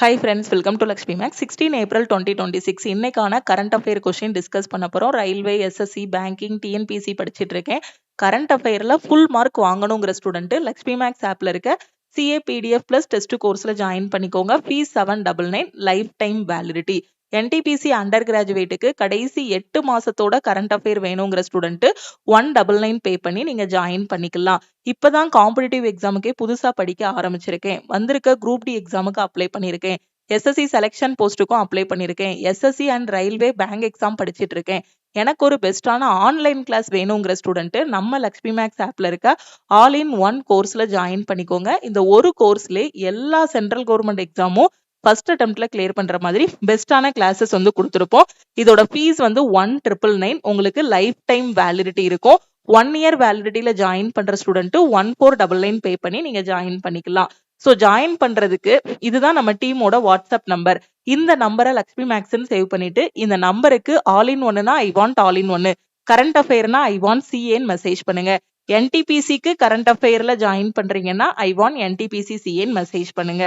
Hi friends, welcome to Lakshmi Max. 16 April 2026 இன்னைக்கான current affair question discuss பண்ண போறோம். Railway, SSC, banking, TNPSC படிச்சிட்டு இருக்கேன். கரண்ட் அஃபேர்ல ஃபுல் மார்க் வாங்கணுங்கிற ஸ்டூடெண்ட் லக்ஷ்மி மேக்ஸ் ஆப்ல இருக்க சிஏ பிடிஎஃப் பிளஸ் டெஸ்ட் கோர்ஸ்ல ஜாயின் பண்ணிக்கோங்க. Fees 799, lifetime validity. NTPC under கிராஜுவேட்டுக்கு கடைசி 8 மாசத்தோட கரண்ட் அஃபேர் வேணுங்கிற ஸ்டூடெண்ட் 199 பே பண்ணி நீங்க ஜாயின் பண்ணிக்கலாம். இப்பதான் காம்படிட்டிவ் எக்ஸாமுக்கே புதுசா படிக்க ஆரம்பிச்சிருக்கேன். வந்திருக்க குரூப் டி எக்ஸாமுக்கு அப்ளை பண்ணிருக்கேன். எஸ்எஸ்சி செலெக்ஷன் போஸ்ட்டுக்கும் அப்ளை பண்ணிருக்கேன். SSC and railway bank exam படிச்சிட்டு இருக்கேன். எனக்கு ஒரு பெஸ்டான ஆன்லைன் கிளாஸ் வேணுங்கிற ஸ்டூடெண்ட் நம்ம லக்ஷ்மி மேக்ஸ் ஆப்ல இருக்க ஆல் இன் ஒன் கோர்ஸ்ல ஜாயின் பண்ணிக்கோங்க. இந்த ஒரு கோர்ஸ்ல எல்லா சென்ட்ரல் கவர்மெண்ட் எக்ஸாமும் ஃபர்ஸ்ட் அட்டெம்ப்ட்ல கிளியர் பண்ற மாதிரி பெஸ்டான கிளாஸஸ் கொடுத்துருப்போம். இதோட ஃபீஸ் 1999. உங்களுக்கு லைஃப் டைம் வேலிடிட்டி இருக்கும். 1 இயர் வேலிடிட்டியில ஜாயின் பண்ற ஸ்டூடெண்ட் 1499 பே பண்ணி நீங்க ஜாயின் பண்ணிக்கலாம். ஸோ ஜாயின் பண்றதுக்கு இதுதான் நம்ம டீமோட வாட்ஸ்அப் நம்பர். இந்த நம்பரை லக்ஷ்மி மேக்ஸ்ன்னு சேவ் பண்ணிட்டு இந்த நம்பருக்கு ஆல் இன் ஒன்னுனா ஐ வாண்ட் ஆல் இன் ஒன்னு, கரண்ட் அஃபேர்னா ஐ வாண்ட் சிஏன்னு மெசேஜ் பண்ணுங்க. என்டிபிசிக்கு கரண்ட் அஃபேர்ல ஜாயின் பண்றீங்கன்னா ஐ வாண்ட் என்டிபிசி சிஏன்னு மெசேஜ் பண்ணுங்க.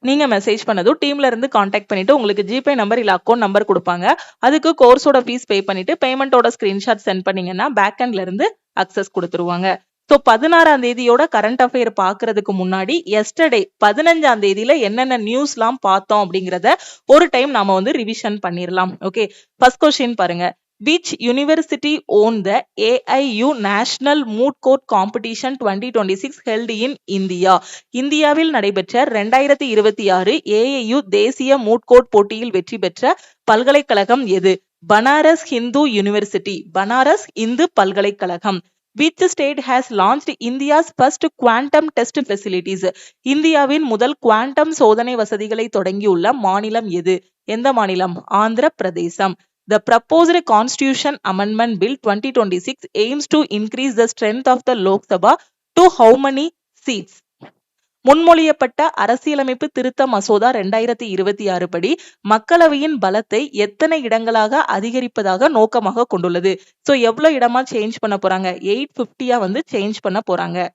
நீங்க மெசேஜ் பண்ணதும் டீம்ல இருந்து காண்டாக்ட் பண்ணிட்டு உங்களுக்கு ஜிபே நம்பர் இல்ல அக்கௌண்ட் நம்பர் கொடுப்பாங்க. அதுக்கு கோர்ஸோட ஃபீஸ் பே பண்ணிட்டு பேமெண்டோட ஸ்கிரீன்ஷாட் சென்ட் பண்ணீங்கன்னா பேக் எண்ட்ல இருந்து அக்சஸ் கொடுத்துருவாங்க. ஸோ 16ஆம் தேதியோட கரண்ட் அஃபேர் பாக்குறதுக்கு முன்னாடி எஸ்டர்டே 15ஆம் தேதியில என்னென்ன நியூஸ்லாம் பார்த்தோம் அப்படிங்கறத ஒரு டைம் நாம ரிவிஷன் பண்ணிடலாம். ஓகே, ஃபர்ஸ்ட் கொஸ்டின் பாருங்க. Which university owned the AIU National Moot Court Competition 2026 held in India? இந்தியாவில் நடைபெற்ற 2026 AIU தேசிய மூட் கோர்ட் போட்டியில் வெற்றி பெற்ற பல்கலைக்கழகம் எது? பனாரஸ் ஹிந்து யூனிவர்சிட்டி, பனாரஸ் இந்து பல்கலைக்கழகம். Which state has launched India's first quantum test facilities? இந்தியாவின் முதல் குவாண்டம் சோதனை வசதிகளை தொடங்கியுள்ள மாநிலம் எது? எந்த மாநிலம்? ஆந்திர பிரதேசம். The proposed Constitution Amendment Bill 2026 aims to increase the strength of the Lok Sabha to how many seats? முன்மொழியப்பட்ட அரசியலமைப்பு திருத்த மசோதா 2026 படி மக்களவையின் பலத்தை எத்தனை இடங்களாக அதிகரிப்பதாக நோக்கமாக கொண்டுள்ளது. சோ எவ்வளவு இடமா சேஞ்ச் பண்ண போறாங்க? 850 சேஞ்ச் பண்ண போறாங்க.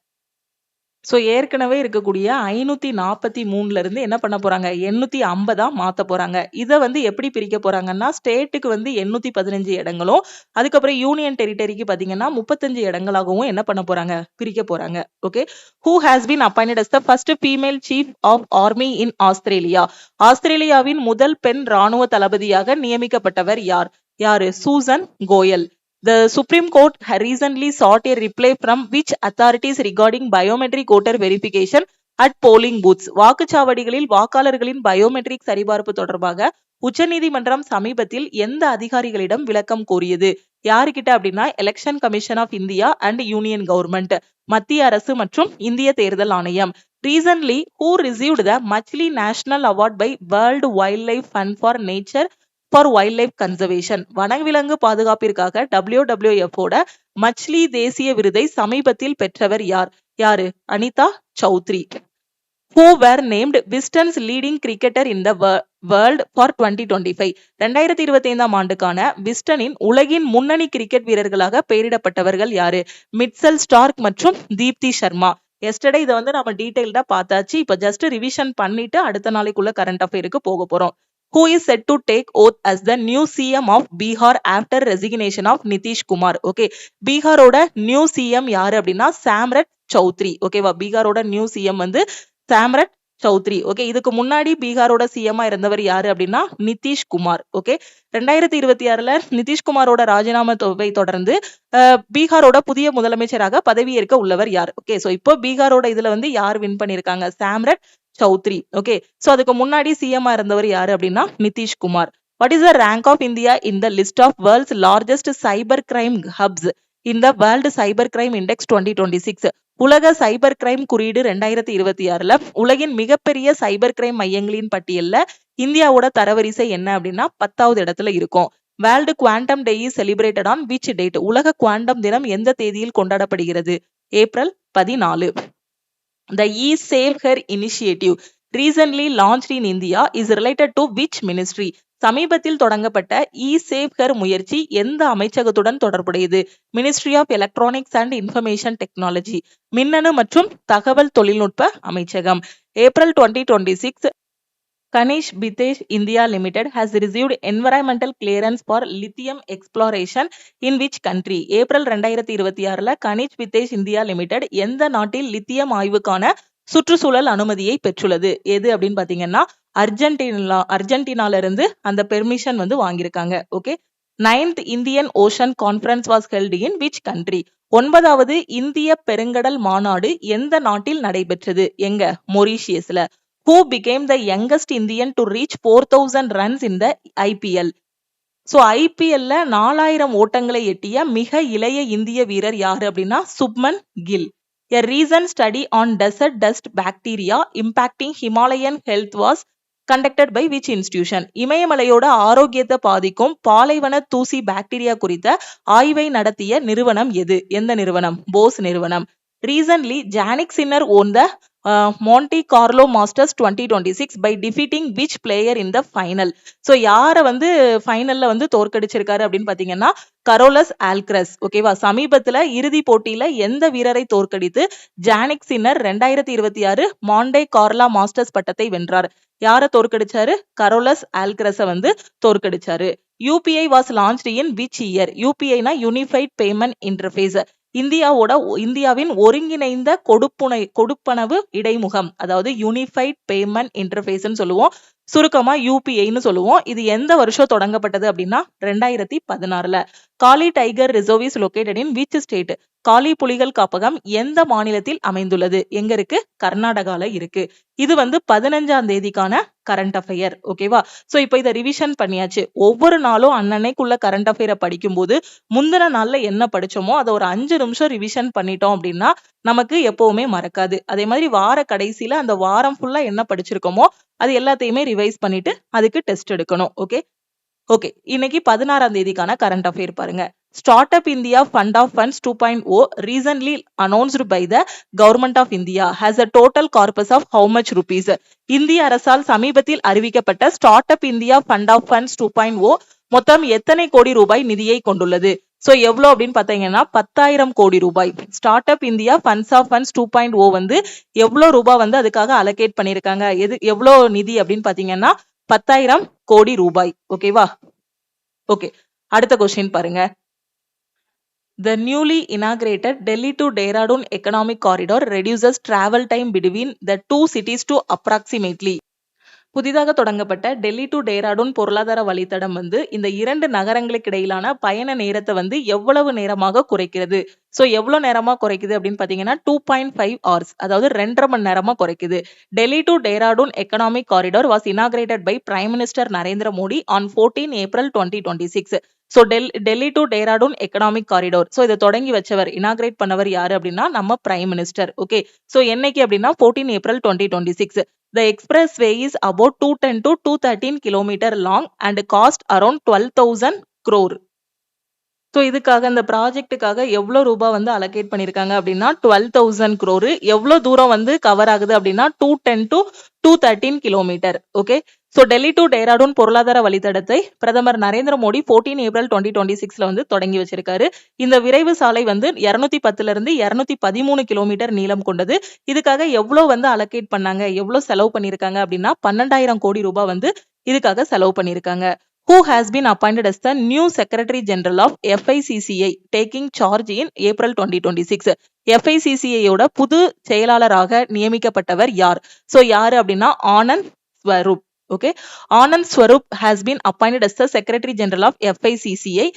சோ ஏற்கனவே இருக்கக்கூடிய 543 இருந்து என்ன பண்ண போறாங்க? 850 மாத்த போறாங்க. இத எப்படி பிரிக்க போறாங்கன்னா ஸ்டேட்டுக்கு 815 இடங்களும், அதுக்கப்புறம் யூனியன் டெரிட்டரிக்கு பாத்தீங்கன்னா 35 இடங்களாகவும் என்ன பண்ண போறாங்க? பிரிக்க போறாங்க. Okay, who has been appointed as the first female chief of army in Australia? ஆஸ்திரேலியாவின் முதல் பெண் ராணுவ தளபதியாக நியமிக்கப்பட்டவர் யார்? யாரு? Susan Goyal. The Supreme Court recently sought a reply from which authorities regarding biometric voter verification at polling booths? வாக்குச்சாவடிகளில் வாக்காளர்களின் பயோமெட்ரிக் சரிபார்ப்பு தொடர்பாக உச்சநீதிமன்றம் சமீபத்தில் எந்த அதிகாரிகளிடம் விளக்கம் கோரியது? யாருக்கிட்ட அப்படின்னா election commission of India and union government, மத்திய அரசு மற்றும் இந்திய தேர்தல் ஆணையம். Recently, who received the Machli National Award by World Wildlife Fund for Nature for Wildlife Conservation? வனவிலங்கு பாதுகாப்பிற்காக WWF ஓட மச்லி தேசிய விருதை சமீபத்தில் பெற்றவர் யார்? யாரு? Anitha Chowdhury. Who were named Wisden's leading cricketer in the world for 2025? 2025 ஆண்டுக்கான விஸ்டனின் உலகின் முன்னணி கிரிக்கெட் வீரர்களாக பெயரிடப்பட்டவர்கள் யாரு? மிட்சல் ஸ்டார்க் மற்றும் தீப்தி சர்மா. எஸ்டர்டே இதை நம்ம டீடைல்டா பார்த்தாச்சு. இப்ப ஜஸ்ட் ரிவிஷன் பண்ணிட்டு அடுத்த நாளைக்குள்ள கரண்ட் அஃபேருக்கு போக போறோம். Who is set to take oath as the new CM of Bihar after resignation of Nitish Kumar? Okay, பீகாரோட நியூ சிஎம் யாரு அப்படின்னா சாம்ரட் சௌத்ரி. ஓகேவா, பீகாரோட new CM Samrat Choudhary. Okay, இதுக்கு முன்னாடி பீகாரோட சிஎம்மா இருந்தவர் யாரு அப்படின்னா நிதிஷ் குமார். ஓகே, 2026 நிதிஷ்குமாரோட ராஜினாமாவை தொடர்ந்து பீகாரோட புதிய முதலமைச்சராக பதவியேற்க உள்ளவர் யார்? ஓகே, சோ இப்போ பீகாரோட இதுல யார் வின் பண்ணிருக்காங்க? சாம்ரட் சௌத்ரி. ஓகே, சோ அதுக்கு முன்னாடி சிஎம்மா இருந்தவர் யாரு அப்படின்னா Nitish Kumar. What is the rank of India in the list of world's largest cyber crime hubs in the World Cyber Crime Index 2026? உலக சைபர் கிரைம் குறியீடு 2026 உலகின் மிகப்பெரிய சைபர் கிரைம் மையங்களின் பட்டியல்ல இந்தியாவோட தரவரிசை என்ன அப்படின்னா 10வது இடத்துல இருக்கும். World quantum day is celebrated on which date? உலக குவாண்டம் தினம் எந்த தேதியில் கொண்டாடப்படுகிறது? April 14. The E-Save Her initiative recently launched in India is related to which ministry? சமீபத்தில் தொடங்கப்பட்ட E-Save Her முயற்சி எந்த அமைச்சகத்துடன் தொடர்புடையது? Ministry of electronics and information technology, மின்னணு மற்றும் தகவல் தொழில்நுட்ப அமைச்சகம். April 2026 Kanish Bitesh India Limited has received environmental clearance for lithium exploration in which country? April 2026ல கனிஷ் பித்தேஷ் இந்தியா லிமிடெட் எந்த நாட்டில் லித்தியம் ஆய்வுக்கான சுற்றுச்சூழல் அனுமதியை பெற்றுள்ளது? எது அப்படின்னு பாத்தீங்கன்னா அர்ஜென்டினால இருந்து அந்த பெர்மிஷன் வந்து வாங்கியிருக்காங்க. Okay. 9th Indian ocean conference was held in which country? 9வது இந்திய பெருங்கடல் மாநாடு எந்த நாட்டில் நடைபெற்றது? எங்க? மொரீஷியஸ்ல. Who became the youngest Indian to reach 4000 runs in the IPL? So ஐபிஎல்ல 4000 ஓட்டங்களை எட்டிய மிக இளைய இந்திய வீரர் யாரு அப்படின்னா Shubman Gill. A recent study on desert dust bacteria impacting Himalayan health was conducted by which institution? இமயமலையோட ஆரோக்கியத்தை பாதிக்கும் பாலைவன தூசி பாக்டீரியா குறித்த ஆய்வை நடத்திய நிறுவனம் எது? எந்த நிறுவனம்? போஸ் நிறுவனம். Recently, Jannik Sinner won the Monte Carlo Masters 2026 by defeating which player in the final? So யாரை வந்து ஃபைனல்ல வந்து தோற்கடிச்சிருக்காரு அப்படின்னு பாத்தீங்கன்னா கரோலஸ் ஆல்க்ரஸ். ஓகேவா? சமீபத்துல இறுதி போட்டியில எந்த வீரரை தோற்கடித்து Jannik Sinner 2026 Monte Carlo Masters பட்டத்தை வென்றார்? யாரை தோற்கடிச்சாரு? கரோலஸ் ஆல்க்ரஸ வந்து தோற்கடிச்சாரு. UPI was launched in which year? UPI-னா யூனிஃபைட் பேமெண்ட் இன்டர்ஃபேஸ். இந்தியாவின் ஒருங்கிணைந்த கொடுப்பனவு இடைமுகம், அதாவது யூனிஃபைட் பேமெண்ட் இன்டர்ஃபேஸ்ன்னு சொல்லுவோம், சுருக்கமா யூபிஐன்னு சொல்லுவோம். இது எந்த வருஷம் தொடங்கப்பட்டது அப்படின்னா 2016ல. காலி tiger reserve is located in which state? காலி புலிகள் காப்பகம் எந்த மாநிலத்தில் அமைந்துள்ளது? எங்க இருக்கு? கர்நாடகால இருக்கு. இது வந்து 15ஆம் தேதிக்கான கரண்ட் அஃபேர். ஓகேவா? சோ இப்போ இதை ரிவிஷன் பண்ணியாச்சு. ஒவ்வொரு நாளும் அன்னன்னைக்குள்ள கரண்ட் அஃபேரை படிக்கும் போது முந்தின நாள்ல என்ன படிச்சோமோ அதை ஒரு 5 நிமிஷம் ரிவிஷன் பண்ணிட்டோம் அப்படின்னா நமக்கு எப்பவுமே மறக்காது. அதே மாதிரி வார கடைசியில அந்த வாரம் ஃபுல்லா என்ன படிச்சிருக்கோமோ அது எல்லாத்தையுமே ரிவைஸ் பண்ணிட்டு அதுக்கு டெஸ்ட் எடுக்கணும். ஓகே. இன்னைக்கு 16ஆம் தேதிக்கான கரண்ட் அஃபேர் பாருங்க. Startup India fund of funds 2.0 recently announced by the government of India has a total corpus of how much rupees? இந்திய அரசால் சமீபத்தில் அறிவிக்கப்பட்ட startup India fund of funds 2.0 மொத்தம் எத்தனை கோடி ரூபாய் நிதியை கொண்டுள்ளது? சோ எவ்வளவு அப்படின்னு பாத்தீங்கன்னா 10,000 கோடி ரூபாய். Startup India funds of funds 2.0 வந்து எவ்வளவு ரூபாய் வந்து அதுக்காக அலோகேட் பண்ணிருக்காங்க? எவ்வளவு நிதி அப்படின்னு பாத்தீங்கன்னா 10,000 கோடி ரூபாய். ஓகேவா? ஓகே. அடுத்த கொஸ்டின் பாருங்க. The newly inaugurated Delhi to Dehradun economic corridor reduces travel time between the two cities to approximately. புதிதாக தொடங்கப்பட்ட டெல்லி டு டேராடூன் பொருளாதார வழித்தடம் வந்து இந்த 2 நகரங்களுக்கு இடையிலான பயண நேரத்தை வந்து எவ்வளவு நேரமாக குறைக்கிறது? சோ எவ்வளவு நேரமா குறைக்குது அப்படின்னு பாத்தீங்கன்னா 2.5 hours, அதாவது 2.5 மணி நேரமா குறைக்குது. Delhi to Dehradun economic corridor was inaugurated by prime minister Narendra Modi on 14 April 2026. So Delhi to Dehradun economic corridor, so இதை தொடங்கி வச்சவர், இனாகிரேட் பண்ணவர் யாரு அப்படின்னா நம்ம பிரைம் மினிஸ்டர். ஓகே. ஸோ என்னைக்கு அப்படின்னா 14 April 2026. The expressway is about 210 to 213 km long and cost around 12,000 crore. So இதுக்காக இந்த ப்ராஜெக்டுக்காக எவ்வளவு ரூபாய் வந்து அலோகேட் பண்ணிருக்காங்க அப்படின்னா 12,000 crore. எவ்வளவு தூரம் வந்து கவர் ஆகுது அப்படின்னா 210 to 213 kilometre. Okay. So Delhi to Dehradun பொருளாதார வழித்தடத்தை பிரதமர் நரேந்திர மோடி 14 ஏப்ரல் 2026ல வந்து தொடங்கி வச்சிருக்காரு. இந்த விரைவு சாலை வந்து 210 இருந்து 213 கிலோமீட்டர் நீளம் கொண்டது. இதுக்காக எவ்வளவு வந்து அலோகேட் பண்ணாங்க, எவ்வளவு செலவு பண்ணிருக்காங்க அப்படின்னா 12,000 கோடி ரூபாய் வந்து இதுக்காக செலவு பண்ணிருக்காங்க. Who has been appointed as the new Secretary General of FICCI taking charge in April 2026? FICCI-யோட புது செயலாளராக நியமிக்கப்பட்டவர் யார்? சோ யாரு அப்படின்னா Anand Swarup. Okay, Anand Swarup has been appointed as the Secretary General of FICCI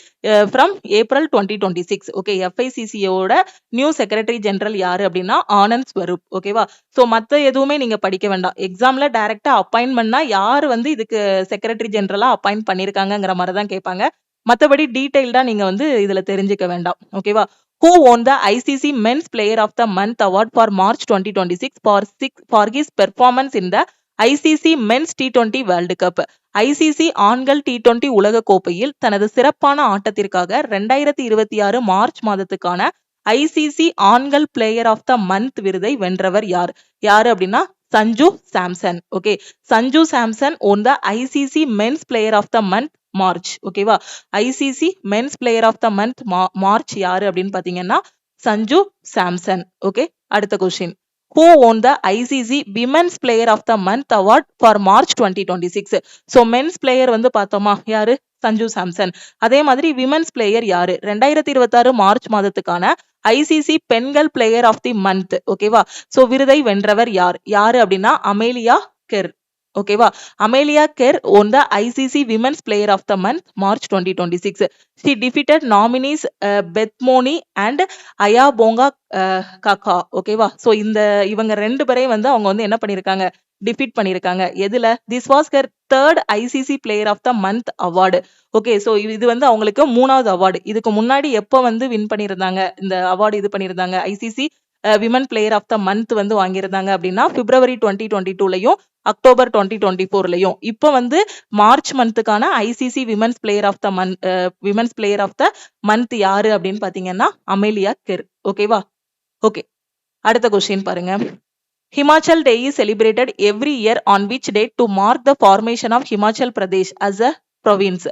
from April 2026. Okay, FICCI-யோட new secretary general யாரு அப்படின்னா ஆனந்த் ஸ்வரூப். ஓகேவா? So மத்த எதுவுமே நீங்க படிக்க வேண்டாம். எக்ஸாம்ல டைரக்டா அப்பாயின்மெண்ட்னா யாரு வந்து இதுக்கு செக்ரட்டரி ஜெனரலா அப்பாயிண்ட் பண்ணிருக்காங்கிற மாதிரி தான் கேட்பாங்க. மத்தபடி டீடைல்டா நீங்க வந்து இதுல தெரிஞ்சுக்க வேண்டாம். ஓகேவா? Who won the ICC Men's Player of the Month Award for March 2026 for his performance in the ICC Men's T20 World Cup? ICC ஆண்கள் T20 உலக கோப்பையில் தனது சிறப்பான ஆட்டத்திற்காக 2026 மார்ச் மாதத்துக்கான ICC ஆண்கள் பிளேயர் ஆஃப் த மந்த் விருதை வென்றவர் யார்? யாரு அப்படின்னா Sanju Samson. Okay. Sanju Samson on the ICC Men's Player of the Month March. ஓகேவா? ICC Men's Player of the Month March யாரு அப்படின்னு பாத்தீங்கன்னா சஞ்சு சாம்சன். ஓகே. அடுத்த question. who won the ICC Women's Player of the Month award for March 2026. So men's player வந்து பார்த்தோமா யாரு, சஞ்சு சாம்சன். அதே மாதிரி விமென்ஸ் பிளேயர் யாரு, 2026 மார்ச் மாதத்துக்கான ஐசிசி பெண்கள் பிளேயர் ஆஃப் தி மந்த். ஓகேவா, சோ விருதை வென்றவர் யார், யாரு அப்படின்னா அமேலியா கெர். ஓகேவா, Amelia Kerr won the ICC Women's Player of the Month March 2026. She defeated nominees Beth Moni and Aya Bonga Kaka. ஓகேவா, சோ இந்த இவங்க ரெண்டு பேரையும் வந்து அவங்க வந்து என்ன பண்ணிருக்காங்க, டிஃபீட் பண்ணிருக்காங்க. எதுல, this was her third ICC player of the month award. Okay, so இது வந்து அவங்களுக்கு 3வது அவார்டு. இதுக்கு முன்னாடி எப்போ வந்து வின் பண்ணியிருந்தாங்க இந்த அவார்டு, இது பண்ணியிருந்தாங்க ICC women player of the month வந்து வாங்கியிருந்தாங்க அப்படின்னா பிப்ரவரி 2022லயும் அக்டோபர் 2024லயும். இப்போ வந்து மார்ச் மந்த்துக்கான ICC women's player of the month, women's player of the month யாரு அப்படின்னு பாத்தீங்கன்னா அமேலியா கெர். ஓகேவா, ஓகே, அடுத்த கொஸ்டின் பாருங்க. Himachal Day is celebrated every year on which date to mark the formation of Himachal Pradesh as a province.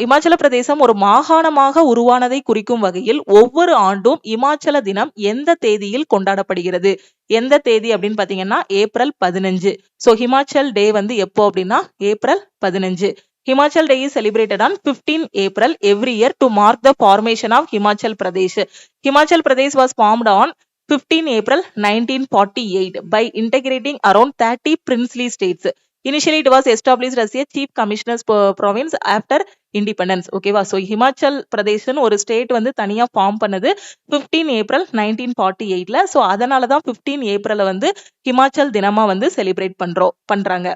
Himachal பிரதேசம் ஒரு மாகாணமாக உருவானதை குறிக்கும் வகையில் ஒவ்வொரு ஆண்டும் இமாச்சல தினம் எந்த தேதியில் கொண்டாடப்படுகிறது, எந்த தேதி அப்படின்னு பாத்தீங்கன்னா ஏப்ரல் 15. சோ ஹிமாச்சல் டே வந்து எப்போ அப்படின்னா April 15. Himachal Day is celebrated on 15 April every year to mark the formation of Himachal Pradesh. Himachal Pradesh was formed on 15 April 1948 by integrating around 30 princely states. Initially, it was established as a chief commissioner's province after independence. ஓகேவா, so Himachal பிரதேஷ்னு ஒரு state வந்து தனியா form பண்ணது 15 April 1948ல. So அதனால தான் 15 ஏப்ரலை வந்து ஹிமாச்சல் தினமா வந்து celebrate பண்றாங்க.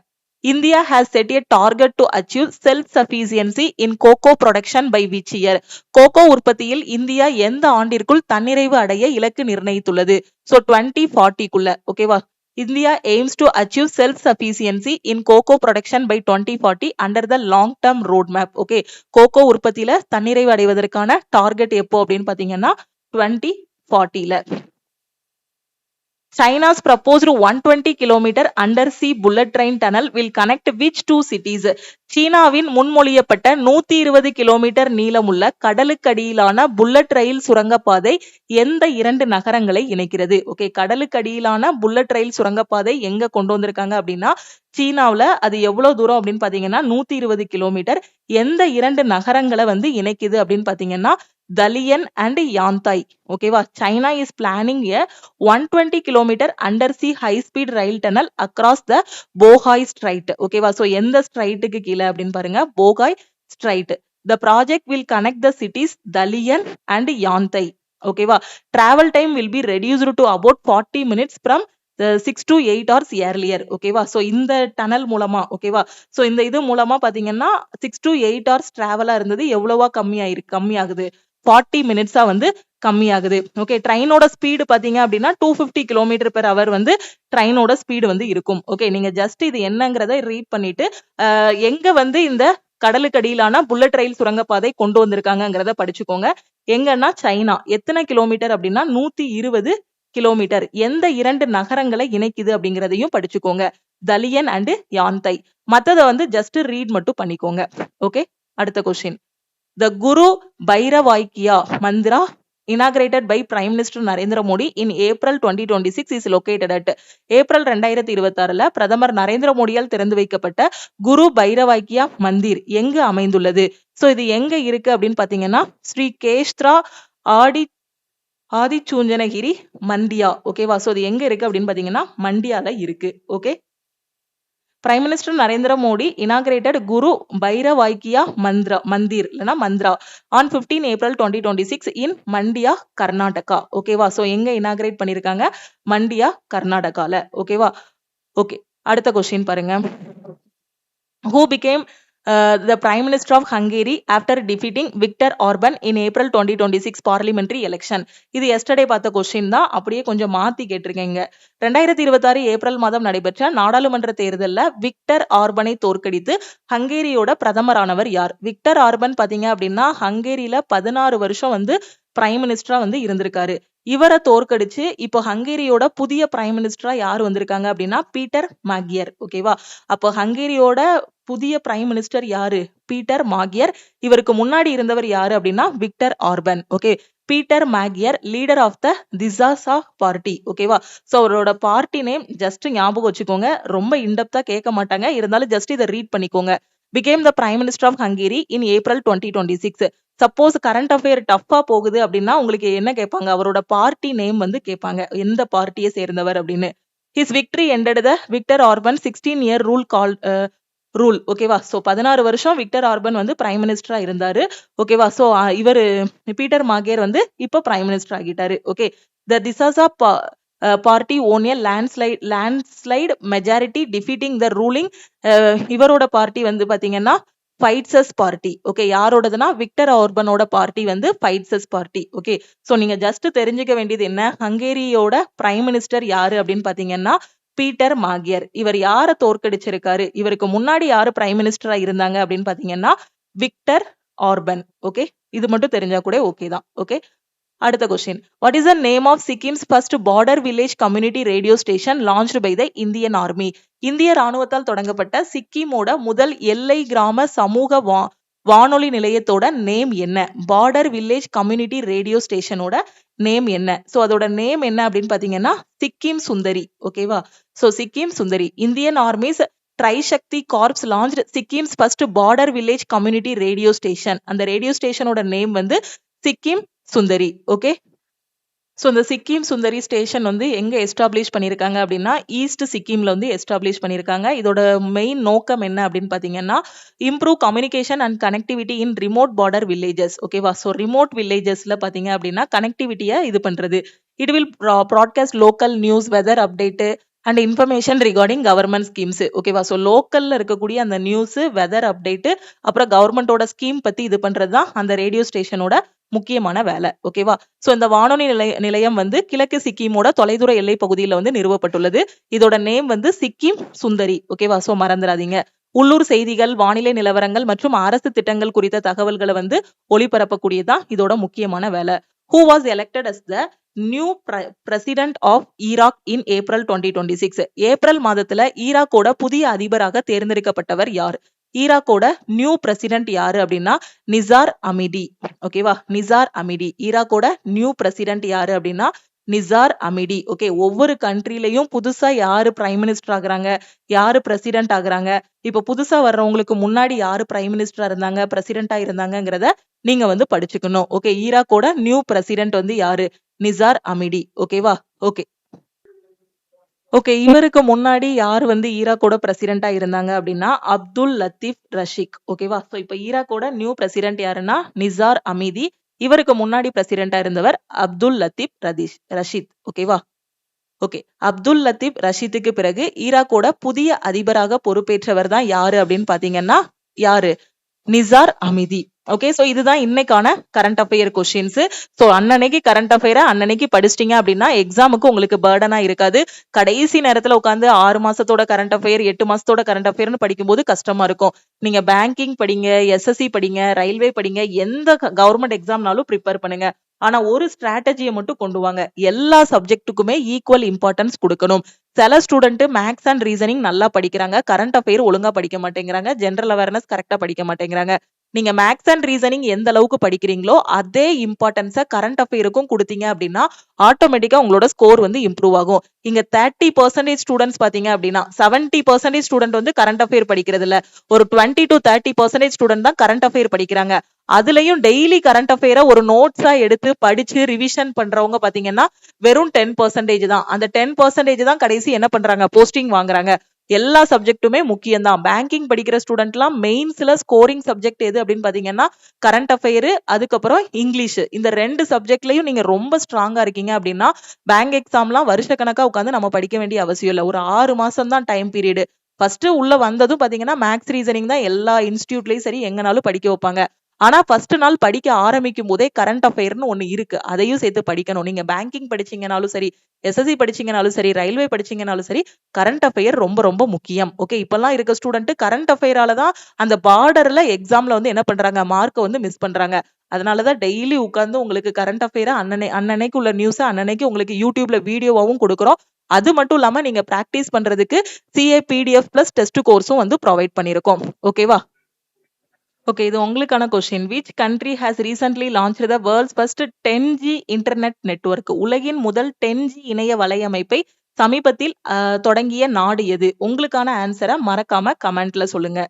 India has set a target to achieve self-sufficiency in cocoa production by which year? Cocoa உற்பத்தியில் இந்தியா எந்த ஆண்டிற்குள் தன்னிறைவு அடைய இலக்கு நிர்ணயித்துள்ளது? So 2040குள்ள. ஓகேவா, India aims to achieve self-sufficiency in cocoa production by 2040 under the long-term roadmap. Okay, cocoa உற்பத்தியில தன்னிறைவு அடைவதற்கான டார்கெட் எப்போ அப்படின்னு பாத்தீங்கன்னா 2040ல. China's proposed 120 km undersea bullet train tunnel will connect which two cities? சீனாவின் முன்மொழியப்பட்ட 120 கிலோமீட்டர் நீளமுள்ள கடலுக்கடியிலான புல்லட் ரயில் சுரங்கப்பாதை எந்த 2 நகரங்களை இணைக்கிறது? ஓகே, கடலுக்கடியிலான புல்லட் ரயில் சுரங்கப்பாதை எங்க கொண்டு வந்திருக்காங்க அப்படின்னா சீனாவுல. அது எவ்வளவு தூரம் அப்படின்னு பாத்தீங்கன்னா 120 கிலோமீட்டர். எந்த 2 நகரங்களை வந்து இணைக்குது அப்படின்னு பாத்தீங்கன்னா Dalian and Yantai. ஓகேவா, China is planning a 120 km undersea high-speed rail tunnel across the Bohai Strait. ஓகேவா, so எந்த ஸ்ட்ரைட்டுக்கு கீழே அப்படின்னு பாருங்க, போகாய் straight. The project will connect the cities Dalian and Yantai. ஓகேவா, travel time will be reduced to about 40 minutes from 6 to 8 hours earlier. ஓகேவா, so இந்த tunnel மூலமா, ஓகேவா, சோ இந்த இது மூலமா பாத்தீங்கன்னா 6 to 8 hours டிராவலா இருந்தது எவ்வளவா கம்மியாகுது, 40 மினிட்ஸா வந்து கம்மியாகுது. ஓகே, ட்ரெயினோட ஸ்பீடு பாத்தீங்க அப்படின்னா 250 km/h வந்து ட்ரெயினோட ஸ்பீடு வந்து இருக்கும். ஓகே, நீங்க ஜஸ்ட் இது என்னங்கிறத ரீட் பண்ணிட்டு எங்க வந்து இந்த கடலுக்கடியிலான புல்லட் ரயில் சுரங்கப்பாதை கொண்டு வந்திருக்காங்கிறத படிச்சுக்கோங்க. எங்கன்னா சைனா. எத்தனை கிலோமீட்டர் அப்படின்னா 120 கிலோமீட்டர். எந்த 2 நகரங்களை இணைக்குது அப்படிங்கிறதையும் படிச்சுக்கோங்க, தலியன் அண்ட் யான்தை. மத்ததை வந்து ஜஸ்ட் ரீட் மட்டும் பண்ணிக்கோங்க. ஓகே, அடுத்த question. The Guru Bhairavaikya Mandira inaugurated by Prime Minister Narendra Modi in April 2026 is located at. April 2026ல பிரதமர் நரேந்திர மோடியால் திறந்து வைக்கப்பட்ட குரு பைரவாக்கியா மந்திர் எங்கு அமைந்துள்ளது? சோ இது எங்க இருக்கு அப்படின்னு பாத்தீங்கன்னா ஸ்ரீ கேஷ்த்ரா ஆதிச்சூஞ்சனகிரி மண்டியா. ஓகேவா, சோ இது எங்க இருக்கு அப்படின்னு பாத்தீங்கன்னா மண்டியால இருக்கு. Okay, Prime Minister Narendra Modi inaugurated Guru Bhairavaikya Mandir இல்லனா மந்திரா on 15 April 2026 in Mandia, Karnataka. ஓகேவா, சோ எங்க இனாகிரேட் பண்ணிருக்காங்க? மண்டியா, கர்நாடகால. ஓகேவா, ஓகே, அடுத்த கொஸ்டின் பாருங்க. Who became the Prime Minister of Hungary after defeating Viktor Orban in April 2026 parliamentary election? இது yesterday பார்த்த கொஸ்டின் தான், அப்படியே கொஞ்சம் மாத்தி கேட்டிருக்கீங்க. 2026 ஏப்ரல் மாதம் நடைபெற்ற நாடாளுமன்ற தேர்தல்ல விக்டர் ஆர்பனை தோற்கடித்து ஹங்கேரியோட பிரதமரானவர் யார்? விக்டர் ஆர்பன் பாத்தீங்க அப்படின்னா ஹங்கேரியில 16 வருஷம் வந்து பிரைம் மினிஸ்டரா வந்து இருந்திருக்காரு. இவரை தோற்கடிச்சு இப்போ ஹங்கேரியோட புதிய பிரைம் மினிஸ்டரா யார் வந்திருக்காங்க அப்படின்னா பீட்டர் மாகியர். ஓகேவா, அப்போ ஹங்கேரியோட புதிய பிரைம் மினிஸ்டர் யாரு? Peter Magyar. இவருக்கு முன்னாடி இருந்தவர் யாரு அப்படின்னா Viktor Orban. Okay, Peter Magyar leader of the Tisza party. ஓகேவா? ஸோ அவரோட பார்ட்டி நேம் ஜஸ்ட் ஞாபகம் வச்சுக்கோங்க. ரொம்ப இன்டெப்தா கேட்க மாட்டாங்க, இருந்தாலும் ஜஸ்ட் இதை ரீட் பண்ணிக்கோங்க. Became the prime minister of Hungary in April 2026. Suppose current affair டஃபா போகுது அப்படின்னா உங்களுக்கு என்ன கேட்பாங்க, அவரோட பார்ட்டி நேம் வந்து கேட்பாங்க, எந்த பார்ட்டியை சேர்ந்தவர் அப்படின்னு. ஹிஸ் விக்டரி எண்டட் த விக்டர் ஆர்பன் 16-year ரூல். ஓகேவா? ஸோ 16 வருஷம் விக்டர் ஆர்பன் வந்து பிரைம் மினிஸ்டரா இருந்தாரு. ஓகேவா? ஸோ இவர் பீட்டர் மாகேர் வந்து இப்போ பிரைம் மினிஸ்டர் ஆகிட்டாரு. Okay. The Tisza party won a landslide majority defeating the ruling. இவரோட பார்ட்டி வந்து பாத்தீங்கன்னா ஃபைட்ஸஸ் பார்ட்டி. ஓகே. யாரோடதுன்னா விக்டர் ஆர்பனோட பார்ட்டி வந்து ஃபைட்ஸஸ் பார்ட்டி. ஓகே. ஸோ நீங்க ஜஸ்ட் தெரிஞ்சுக்க வேண்டியது என்ன, ஹங்கேரியோட பிரைம் மினிஸ்டர் யாரு அப்படின்னு பாத்தீங்கன்னா பீட்டர் மாகியர். இவர் யாரை தோற்கடிச்சிருக்காரு, இவருக்கு முன்னாடி யாரு பிரைம் மினிஸ்டரா இருந்தாங்க அப்படின்னு பாத்தீங்கன்னா விக்டர் ஆர்பன். ஓகே. இது மட்டும் தெரிஞ்சா கூட ஓகே தான். ஓகே. அடுத்த question. What is the name of Sikkim's first border village community radio station launched by the Indian army? இந்திய ராணுவத்தால் தொடங்கப்பட்ட சிக்கிமோட முதல் எல்லை கிராம சமூக வானொலி நிலையத்தோட நேம் என்ன? பார்டர் வில்லேஜ் கம்யூனிட்டி ரேடியோ ஸ்டேஷனோட நேம் என்ன? சோ அதோட நேம் என்ன அப்படின்னு பாத்தீங்கன்னா சிக்கிம் சுந்தரி. ஓகேவா? So Sikkim Sundari. Indian army's Trishakti corps launched Sikkim's first border village community radio station. அந்த ரேடியோ ஸ்டேஷனோட நேம் வந்து சிக்கிம் சுந்தரி. ஓகே. ஸோ இந்த சிக்கிம் சுந்தரி ஸ்டேஷன் வந்து எங்க எஸ்டாப்ளிஷ் பண்ணியிருக்காங்க அப்படின்னா ஈஸ்ட் சிக்கிம்ல வந்து எஸ்டாப்ளிஷ் பண்ணியிருக்காங்க. இதோட மெயின் நோக்கம் என்ன அப்படின்னு பாத்தீங்கன்னா improve communication and connectivity in remote border villages. ஓகேவா? ஸோ ரிமோட் வில்லேஜஸ்ல பாத்தீங்க அப்படின்னா கனெக்டிவிட்டியை இது பண்றது. It will broadcast local news, weather update and information regarding government schemes. ஓகேவா? ஸோ லோக்கல்ல இருக்கக்கூடிய அந்த நியூஸ், வெதர் அப்டேட், அப்புறம் கவர்மெண்டோட ஸ்கீம் பத்தி இது பண்றது தான் அந்த ரேடியோ ஸ்டேஷனோட முக்கியமான வேலை. ஓகேவா? சோ இந்த வானொலி நிலையம் வந்து கிழக்கு சிக்கிமோட தொலைதூர எல்லை பகுதியில் வந்து நிறுவப்பட்டுள்ளது. இதோட நேம் வந்து சிக்கிம் சுந்தரி. ஓகேவா? சோ மறந்துடாதீங்க. உள்ளூர் செய்திகள், வானிலை நிலவரங்கள் மற்றும் அரசு திட்டங்கள் குறித்த தகவல்களை வந்து ஒளிபரப்பக்கூடியதான் இதோட முக்கியமான வேலை. Who was elected as the new president of Iraq in April 2026? April மாதத்துல ஈராக்கோட புதிய அதிபராக தேர்ந்தெடுக்கப்பட்டவர் யார்? ஈராக்கோட நியூ பிரசிடென்ட் யாரு அப்படின்னா நிசார் அமிடி. ஓகேவா? நிசார் அமிடி. ஈராக்கோட நியூ பிரசிடென்ட் யாரு அப்படின்னா நிசார் அமிடி. ஓகே. ஒவ்வொரு கண்ட்ரிலையும் புதுசா யாரு பிரைம் மினிஸ்டர் ஆகுறாங்க, யாரு பிரசிடென்ட் ஆகுறாங்க, இப்ப புதுசா வர்றவங்களுக்கு முன்னாடி யாரு பிரைம் மினிஸ்டரா இருந்தாங்க, பிரசிடென்டா இருந்தாங்கிறத நீங்க வந்து படிச்சுக்கணும். ஓகே. ஈராக்கோட நியூ பிரசிடென்ட் வந்து யாரு? நிசார் அமிடி. ஓகேவா? ஓகே. ஓகே. இவருக்கு முன்னாடி யார் வந்து ஈராக்கோட பிரசிடென்டா இருந்தாங்க அப்படின்னா அப்துல் லத்தீப் ரஷீக். ஓகேவா? சோ இப்ப ஈராக்கோட நியூ பிரசிடென்ட் யாருன்னா நிசார் அமிதி. இவருக்கு முன்னாடி பிரசிடென்டா இருந்தவர் அப்துல் லத்தீப் ரஷீத். ஓகேவா? ஓகே. அப்துல் லத்தீப் ரஷீத்துக்கு பிறகு ஈராக்கோட புதிய அதிபராக பொறுப்பேற்றவர் தான் யாரு அப்படின்னு பாத்தீங்கன்னா யாரு? நிசார் அமிதி. ஓகே. சோ இதுதான் இன்னைக்கான கரண்ட் அஃபேர் கொஸ்டின்ஸ். சோ அன்னன்னைக்கு கரண்ட் அஃபேரை அன்னன்னைக்கு படிச்சிட்டீங்க அப்படின்னா எக்ஸாமுக்கு உங்களுக்கு பர்டனா இருக்காது. கடைசி நேரத்துல உட்காந்து 6 மாசத்தோட கரண்ட் அஃபேர், 8 மாசத்தோட கரண்ட் அஃபேர்னு படிக்கும்போது கஷ்டமா இருக்கும். நீங்க பேங்கிங் படிங்க, எஸ்எஸ்சி படிங்க, ரயில்வே படிங்க, எந்த கவர்மெண்ட் எக்ஸாம்னாலும் ப்ரிப்பேர் பண்ணுங்க. ஆனா ஒரு ஸ்ட்ராட்டஜியை மட்டும் கொண்டு வாங்க. எல்லா சப்ஜெக்ட்டுக்குமே ஈக்குவல் இம்பார்ட்டன்ஸ் கொடுக்கணும். சில ஸ்டூடெண்ட் மேக்ஸ் அண்ட் ரீசனிங் நல்லா படிக்கிறாங்க, கரண்ட் அஃபேர் ஒழுங்கா படிக்க மாட்டேங்கிறாங்க, ஜெனரல் அவேர்னஸ் கரெக்டா படிக்க மாட்டேங்கிறாங்க. நீங்க மேக்ஸ் அண்ட் ரீசனிங் எந்த அளவுக்கு படிக்கிறீங்களோ அதே இம்பார்ட்டன்ஸை கரண்ட் அஃபேருக்கும் கொடுத்தீங்க அப்படின்னா ஆட்டோமேட்டிக்கா உங்களோட ஸ்கோர் வந்து இம்ப்ரூவ் ஆகும். இங்க 30% ஸ்டூடெண்ட்ஸ் பாத்தீங்க அப்படின்னா 70% ஸ்டூடெண்ட் வந்து கரண்ட் அஃபேர் படிக்கிறது இல்ல. ஒரு 20 to 30% ஸ்டூடெண்ட் தான் கரண்ட் அஃபேர் படிக்கிறாங்க. அதுலயும் டெய்லி கரண்ட் அஃபேரை ஒரு நோட்ஸா எடுத்து படிச்சு ரிவிஷன் பண்றவங்க பாத்தீங்கன்னா வெறும் 10% தான். அந்த 10% தான் கடைசி என்ன பண்றாங்க, போஸ்டிங் வாங்குறாங்க. எல்லா சப்ஜெக்ட்டுமே முக்கியம் தான். பேங்கிங் படிக்கிற ஸ்டூடெண்ட்லாம் மெயின்ஸ்ல ஸ்கோரிங் சப்ஜெக்ட் எது அப்படின்னு பாத்தீங்கன்னா கரண்ட் அஃபேர், அதுக்கப்புறம் இங்கிலீஷ். இந்த 2 சப்ஜெக்ட்லயும் நீங்க ரொம்ப ஸ்ட்ராங்கா இருக்கீங்க அப்படின்னா பேங்க் எக்ஸாம்லாம் வருஷ கணக்கா உட்காந்து நம்ம படிக்க வேண்டிய அவசியம் இல்லை. ஒரு 6 மாசம் தான் டைம் பீரியடு. ஃபர்ஸ்ட் உள்ள வந்ததும் பாத்தீங்கன்னா மேக்ஸ் ரீசனிங் தான் எல்லா இன்ஸ்டியூட்லயும் சரி எங்கனாலும் படிக்க வைப்பாங்க. ஆனா ஃபர்ஸ்ட் நாள் படிக்க ஆரம்பிக்கும் போதே கரண்ட் அஃபேர்னு ஒண்ணு இருக்கு, அதையும் சேர்த்து படிக்கணும். நீங்க பேங்கிங் படிச்சீங்கனாலும் சரி, எஸ்எஸ்சி படிச்சீங்கனாலும் சரி, ரயில்வே படிச்சீங்கனாலும் சரி, கரண்ட் அஃபேர் ரொம்ப ரொம்ப முக்கியம். ஓகே. இப்பெல்லாம் இருக்க ஸ்டூடெண்ட் கரண்ட் அஃபேரால தான் அந்த பார்டர்ல எக்ஸாம்ல வந்து என்ன பண்றாங்க, மார்க்கை வந்து மிஸ் பண்றாங்க. அதனாலதான் டெய்லி உட்கார்ந்து உங்களுக்கு கரண்ட் அஃபேரை அன்னன்னைக்கு உள்ள நியூஸ் அன்னன்னைக்கு உங்களுக்கு யூடியூப்ல வீடியோவாவும் கொடுக்குறோம். அது மட்டும் இல்லாம நீங்க பிராக்டிஸ் பண்றதுக்கு CA PDF+ டெஸ்ட் கோர்ஸும் வந்து ப்ரொவைட் பண்ணிருக்கோம். ஓகேவா? ஓகே. இது உங்களுக்கான question. Which country has recently launched the world's first 10G internet network? உலகின் முதல் 10G இணைய வலையமைப்பை சமீபத்தில் தொடங்கிய நாடு எது? உங்களுக்கான ஆன்ஸர மறக்காம கமெண்ட்ல சொல்லுங்க.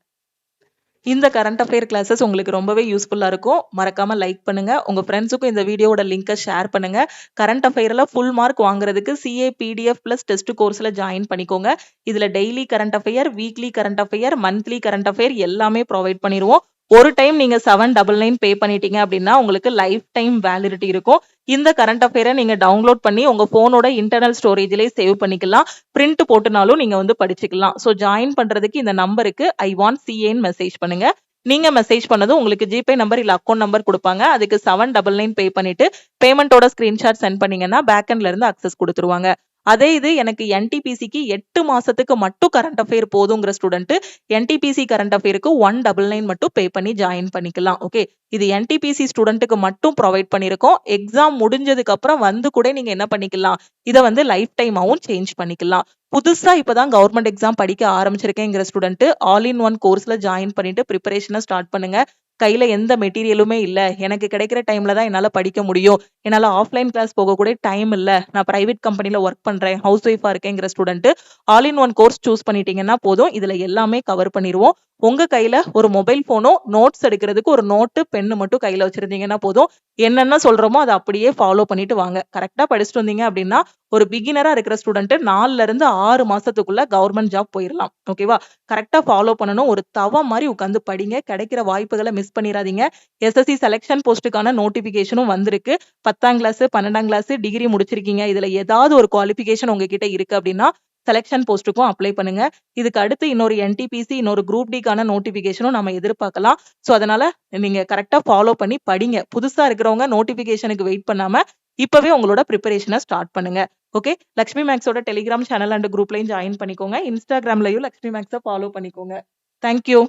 இந்த கரண்ட் அஃபேர் கிளாஸஸ் உங்களுக்கு ரொம்பவே யூஸ்ஃபுல்லா இருக்கும். மறக்காம லைக் பண்ணுங்க. உங்க ஃப்ரெண்ட்ஸுக்கும் இந்த வீடியோவோட லிங்கை ஷேர் பண்ணுங்க. கரண்ட் அஃபேர்ல ஃபுல் மார்க் வாங்குறதுக்கு CA PDF பிளஸ் டெஸ்ட் கோர்ஸ்ல ஜாயின் பண்ணிக்கோங்க. இதுல daily current affair, weekly current affair, monthly current affair எல்லாமே ப்ரொவைட் பண்ணிருவோம். ஒரு டைம் நீங்க 799 பே பண்ணிட்டீங்க அப்படின்னா உங்களுக்கு லைஃப் டைம் வேலிடிட்டி இருக்கும். இந்த கரண்ட் அஃபேரை நீங்க டவுன்லோட் பண்ணி உங்க போனோட இன்டர்னல் ஸ்டோரேஜ்லயே சேவ் பண்ணிக்கலாம். பிரிண்ட் போட்டுனாலும் நீங்க வந்து படிச்சுக்கலாம். ஸோ ஜாயின் பண்றதுக்கு இந்த நம்பருக்கு I want CA மெசேஜ் பண்ணுங்க. நீங்க மெசேஜ் பண்ணதும் உங்களுக்கு ஜிபே நம்பர் இல்ல அக்கௌண்ட் நம்பர் கொடுப்பாங்க. அதுக்கு 799 பே பண்ணிட்டு பேமெண்டோட ஸ்கிரீன்ஷாட் சென்ட் பண்ணீங்கன்னா பேக்எண்ட்ல இருந்து அக்சஸ் கொடுத்துருவாங்க. அதே இது எனக்கு NTPCக்கு 8 மாசத்துக்கு மட்டும் கரண்ட் அஃபேர் போதுங்கிற ஸ்டூடெண்ட் NTPC கரண்ட் அஃபேருக்கு 199 மட்டும் பே பண்ணி ஜாயின் பண்ணிக்கலாம். ஓகே, இது NTPC ஸ்டூடெண்ட்டுக்கு மட்டும் ப்ரொவைட் பண்ணிருக்கோம். எக்ஸாம் முடிஞ்சதுக்கு அப்புறம் வந்து கூட நீங்க என்ன பண்ணிக்கலாம், இதை வந்து லைஃப் டைமாவும் சேஞ்ச் பண்ணிக்கலாம். புதுசா இப்பதான் கவர்மெண்ட் எக்ஸாம் படிக்க ஆரம்பிச்சிருக்கேங்கிற ஸ்டூடெண்ட் ஆல் இன் ஒன் கோர்ஸ்ல ஜாயின் பண்ணிட்டு ப்ரிப்பரேஷனை ஸ்டார்ட் பண்ணுங்க. கையில எந்த மெட்டீரியலுமே இல்ல, எனக்கு கிடைக்கிற டைம்ல தான் என்னால படிக்க முடியும், என்னால ஆஃப்லைன் கிளாஸ் போக கூட டைம் இல்ல, நான் பிரைவேட் கம்பெனில ஒர்க் பண்றேன், ஹவுஸ் ஒய்ஃபா இருக்கேங்கிற student all in one course choose பண்ணிட்டீங்கன்னா போதும். இதுல எல்லாமே கவர் பண்ணிடுவோம். உங்க கையில ஒரு மொபைல் போனோ, நோட்ஸ் எடுக்கிறதுக்கு ஒரு நோட்டு பென்னு மட்டும் கையில வச்சிருந்தீங்கன்னா போதும். என்னென்ன சொல்றோமோ அதை அப்படியே ஃபாலோ பண்ணிட்டு வாங்க. கரெக்டா படிச்சுட்டு வந்தீங்க அப்படின்னா ஒரு பிகினரா இருக்கிற ஸ்டூடெண்ட் 4ல இருந்து 6 மாசத்துக்குள்ள கவர்மெண்ட் ஜாப் போயிடலாம். ஓகேவா? கரெக்டா ஃபாலோ பண்ணணும். ஒரு தவம் மாதிரி உட்காந்து படிங்க. கிடைக்கிற வாய்ப்புகளை மிஸ் பண்ணிடாதீங்க. SSC செலக்ஷன் போஸ்ட்டுக்கான நோட்டிபிகேஷனும் வந்திருக்கு. 10ஆம் கிளாஸ், 12ஆம் கிளாஸ், டிகிரி முடிச்சிருக்கீங்க, இதுல ஏதாவது ஒரு குவாலிஃபிகேஷன் உங்ககிட்ட இருக்கு அப்படின்னா செலக்ஷன் போஸ்ட்டுக்கும் அப்ளை பண்ணுங்க. இதுக்கு அடுத்து இன்னொரு NTPC, இன்னொரு குரூப் டிக்கான நோட்டிபிகேஷனும் நம்ம எதிர்பார்க்கலாம். ஸோ அதனால நீங்க கரெக்டா ஃபாலோ பண்ணி படிங்க. புதுசா இருக்கிறவங்க நோட்டிபிகேஷனுக்கு வெயிட் பண்ணாம இப்பவே உங்களோட ப்ரிப்பரேஷனை ஸ்டார்ட் பண்ணுங்க. ஓகே, லக்ஷ்மி மேக்ஸோட டெலிகிராம் சேனல் அண்ட் குரூப்லையும் ஜாயின் பண்ணிக்கோங்க. இன்ஸ்டாகிராம்லயும் லக்ஷ்மி மேக்ஸை ஃபாலோ பண்ணிக்கோங்க. தேங்க்யூ.